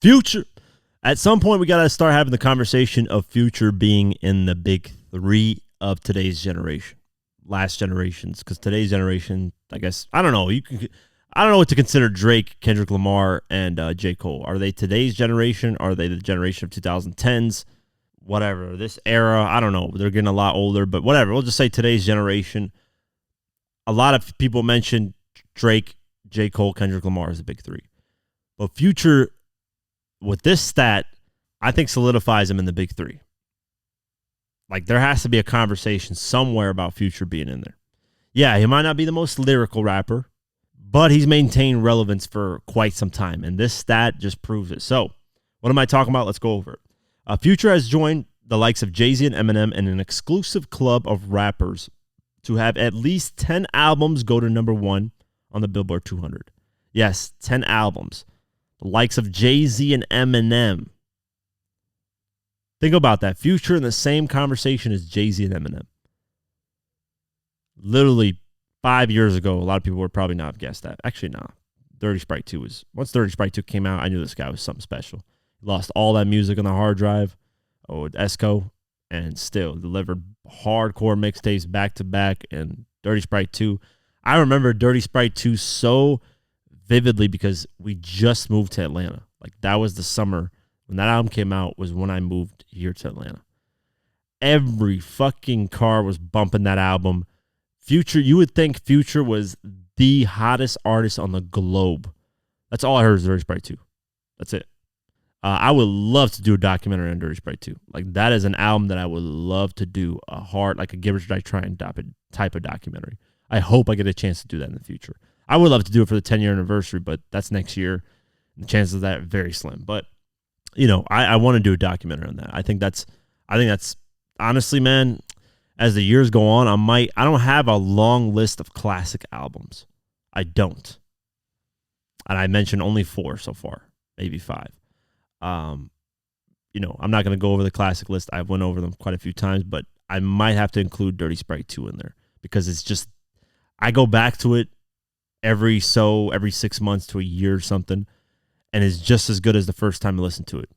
Future. At some point, we got to start having the conversation of Future being in the big three of today's generation, last generations, because today's generation, I guess, I don't know. I don't know what to consider Drake, Kendrick Lamar, and J. Cole. Are they today's generation? Are they the generation of 2010s? Whatever. This era, I don't know. They're getting a lot older, but whatever. We'll just say today's generation. A lot of people mention Drake, J. Cole, Kendrick Lamar as the big three. But Future, with this stat, I think solidifies him in the big three. Like, there has to be a conversation somewhere about Future being in there. Yeah, he might not be the most lyrical rapper, but he's maintained relevance for quite some time, and this stat just proves it. So, what am I talking about? Let's go over it. Future has joined the likes of Jay-Z and Eminem in an exclusive club of rappers to have at least 10 albums go to number one on the Billboard 200. Yes, 10 albums. The likes of Jay-Z and Eminem. Think about that. Future in the same conversation as Jay-Z and Eminem. Literally 5 years ago, a lot of people would probably not have guessed that. Actually, nah. Dirty Sprite 2 was... Once Dirty Sprite 2 came out, I knew this guy was something special. He lost all that music on the hard drive with Esco and still delivered hardcore mixtapes back to back, and Dirty Sprite 2. I remember Dirty Sprite 2 so vividly because we just moved to Atlanta. Like, that was the summer when that album came out, was when I moved here to Atlanta. Every fucking car was bumping that album. Future, you would think Future was the hottest artist on the globe. That's all I heard was Dirty Sprite 2. That's it. I would love to do a documentary on Dirty Sprite 2. Like, that is an album that I would love to do like a Give It a Try and type of documentary. I hope I get a chance to do that in the future. I would love to do it for the 10-year anniversary, but that's next year. The chances of that are very slim. But, you know, I want to do a documentary on that. I think that's honestly, man, as the years go on, I don't have a long list of classic albums. I don't. And I mentioned only 4 so far, maybe 5. You know, I'm not going to go over the classic list. I've went over them quite a few times, but I might have to include Dirty Sprite 2 in there because it's just, I go back to it every 6 months to a year or something, and it's just as good as the first time I listened to it.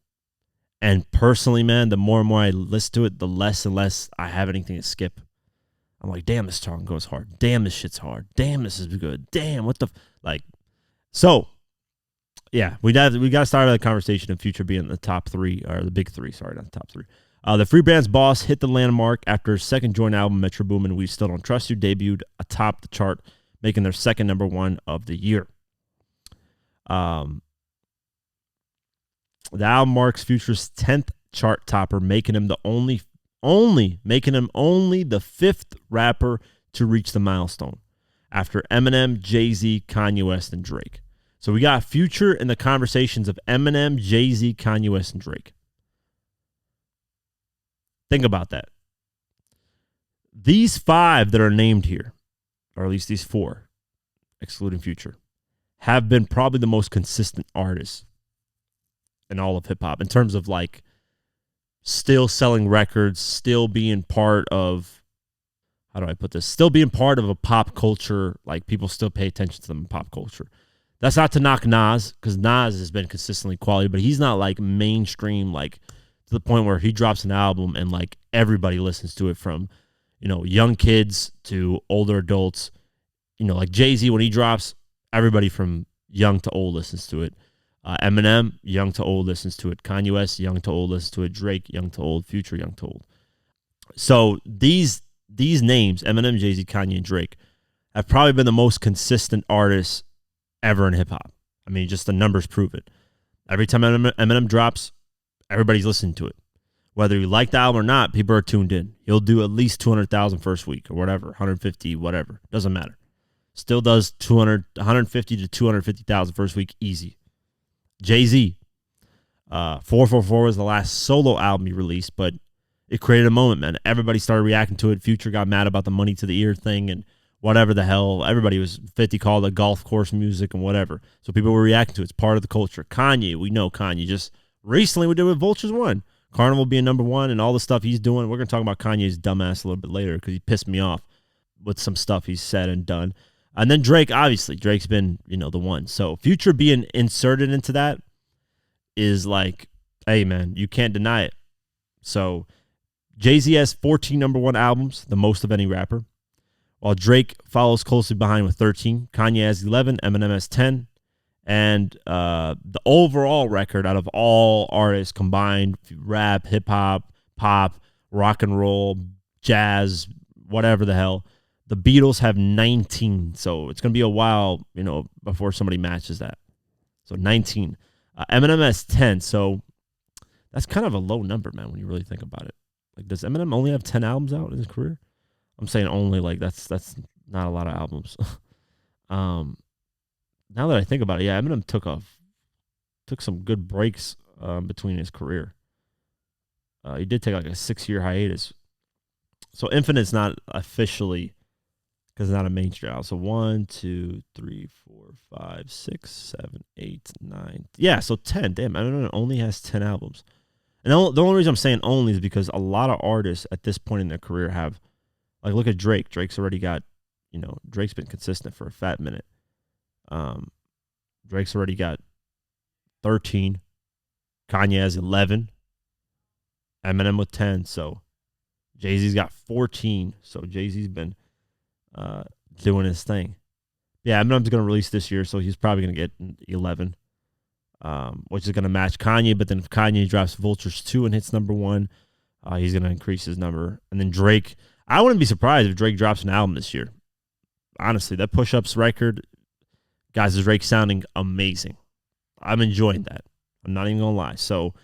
And personally, man, the more and more I listen to it, the less and less I have anything to skip. I'm like, damn, this song goes hard. Damn, this shit's hard. Damn, this is good. Damn, what the so. Yeah, we got to start the conversation of Future being the top 3, or the big 3, sorry, not the top 3. The Free Band's Boss hit the landmark after his second joint album, Metro Boomin' We Still Don't Trust You, debuted atop the chart, making their second number 1 of the year. The album marks Future's 10th chart topper, making him the only the 5th rapper to reach the milestone, after Eminem, Jay-Z, Kanye West, and Drake. So we got Future in the conversations of Eminem, Jay-Z, Kanye West, and Drake. Think about that. These 5 that are named here, or at least these 4, excluding Future, have been probably the most consistent artists in all of hip-hop in terms of, like, still selling records, still being part of, how do I put this? Still being part of a pop culture, like, people still pay attention to them in pop culture. That's not to knock Nas, because Nas has been consistently quality, but he's not, like, mainstream, like, to the point where he drops an album and, like, everybody listens to it, from, you know, young kids to older adults. You know, like Jay-Z, when he drops, everybody from young to old listens to it. Eminem, young to old listens to it. Kanye West, young to old listens to it. Drake, young to old. Future, young to old. So these names, Eminem, Jay-Z, Kanye, and Drake, have probably been the most consistent artists ever in hip-hop. I mean, just the numbers prove it. Every time Eminem drops, everybody's listening to it. Whether you like the album or not, people are tuned in. He'll do at least 200,000 first week or whatever, 150, whatever. Doesn't matter. Still does 150 to 250,000 first week easy. Jay-Z, 444 was the last solo album he released, but it created a moment, man. Everybody started reacting to it. Future got mad about the money to the ear thing and whatever the hell. Everybody was 50 called it golf course music and whatever. So people were reacting to it. It's part of the culture. Kanye, we know Kanye. Just recently we did with Vultures 1. Carnival being number 1 and all the stuff he's doing. We're going to talk about Kanye's dumbass a little bit later because he pissed me off with some stuff he's said and done. And then Drake, obviously. Drake's been, the one. So Future being inserted into that is like, hey, man, you can't deny it. So Jay-Z has 14 number one albums, the most of any rapper, while Drake follows closely behind with 13. Kanye has 11, Eminem has 10. And the overall record out of all artists combined, rap, hip-hop, pop, rock and roll, jazz, whatever the hell, the Beatles have 19. So it's going to be a while, before somebody matches that. So 19. Eminem has 10. So that's kind of a low number, man, when you really think about it. Like, does Eminem only have 10 albums out in his career? I'm saying only, like, that's not a lot of albums. Now that I think about it, yeah, Eminem took some good breaks between his career. He did take like a 6-year hiatus. So Infinite's not officially, because it's not a mainstream album. So 1, 2, 3, 4, 5, 6, 7, 8, 9. Yeah, so 10. Damn, Eminem only has 10 albums. And the only reason I'm saying only is because a lot of artists at this point in their career have, like, look at Drake. Drake's already got, Drake's been consistent for a fat minute. Drake's already got 13. Kanye has 11. Eminem with 10. So Jay-Z's got 14. So Jay-Z's been doing his thing. Yeah, Eminem's going to release this year, so he's probably going to get 11. Which is going to match Kanye. But then if Kanye drops Vultures 2 and hits number 1, he's going to increase his number. And then Drake, I wouldn't be surprised if Drake drops an album this year. Honestly, that Push-Ups record, guys, is Drake sounding amazing. I'm enjoying that. I'm not even going to lie. So,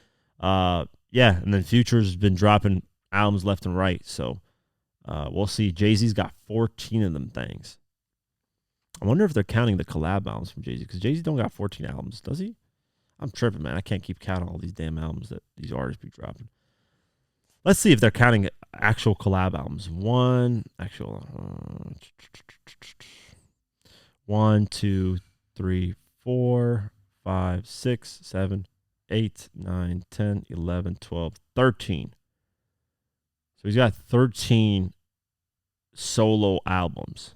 yeah, and then Future's been dropping albums left and right. So, we'll see. Jay-Z's got 14 of them things. I wonder if they're counting the collab albums from Jay-Z, because Jay-Z don't got 14 albums, does he? I'm tripping, man. I can't keep counting all these damn albums that these artists be dropping. Let's see if they're counting actual collab albums. 1, 2, 3, 4, 5, 6, 7, 8, 9, 10, 11, 12, 13. So he's got 13 solo albums.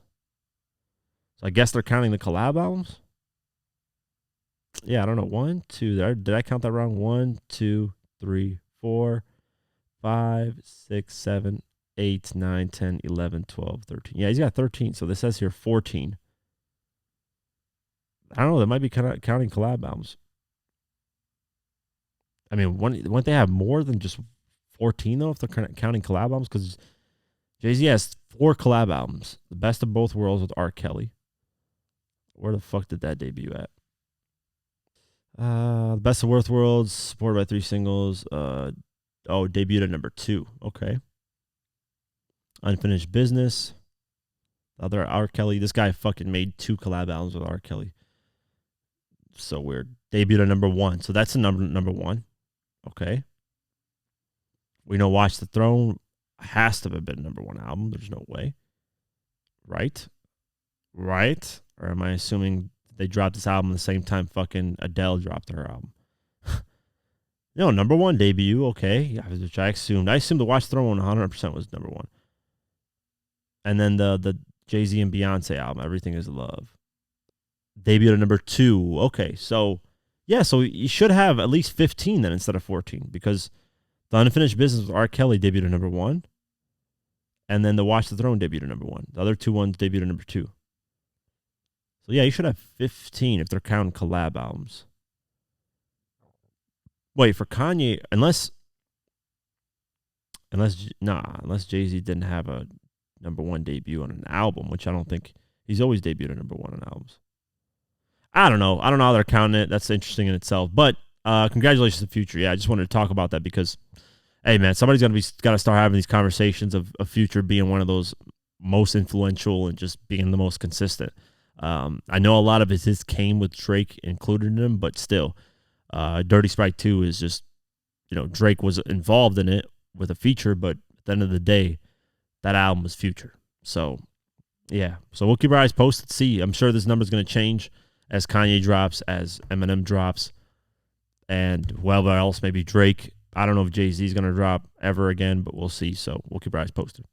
So I guess they're counting the collab albums? Yeah, I don't know. 1, 2. Did I count that wrong? 1, 2, 3, 4, 5, 6, 7, 8, 9, 10, 11, 12, 13. Yeah, he's got 13. So this says here 14. I don't know. That might be kind of counting collab albums. I mean, wouldn't they have more than just 14, though, if they're counting collab albums? Because Jay-Z has 4 collab albums. The Best of Both Worlds with R. Kelly. Where the fuck did that debut at? The Best of Both Worlds, supported by 3 singles. Debuted at number 2. Okay. Unfinished Business. The other R. Kelly. This guy fucking made 2 collab albums with R. Kelly. So weird. Debuted at number 1. So that's a number 1. Okay. We know Watch the Throne has to have been a number 1 album. There's no way. Right? Or am I assuming they dropped this album the same time fucking Adele dropped her album? Number 1 debut. Okay. Which I assumed. I assumed the Watch the Throne 100% was number 1. And then the Jay-Z and Beyonce album, Everything Is Love, debuted at number 2. Okay, so yeah, so you should have at least 15 then instead of 14, because the Unfinished Business with R. Kelly debuted at number 1, and then the Watch the Throne debuted at number 1. The other 2 ones debuted at number 2. So yeah, you should have 15 if they're counting collab albums. Wait, for Kanye, unless Jay-Z didn't have a number 1 debut on an album, which I don't think. He's always debuted at number 1 on albums. I don't know how they're counting it. That's interesting in itself. But congratulations to Future. Yeah, I just wanted to talk about that because, hey, man, somebody's got to start having these conversations of Future being one of those most influential and just being the most consistent. I know a lot of his came with Drake included in him, but still, Dirty Sprite 2 is just, Drake was involved in it with a feature, but at the end of the day, that album was Future. So, yeah. So we'll keep our eyes posted. See, I'm sure this number's going to change as Kanye drops, as Eminem drops, and whoever else, maybe Drake. I don't know if Jay-Z is going to drop ever again, but we'll see. So we'll keep our eyes posted.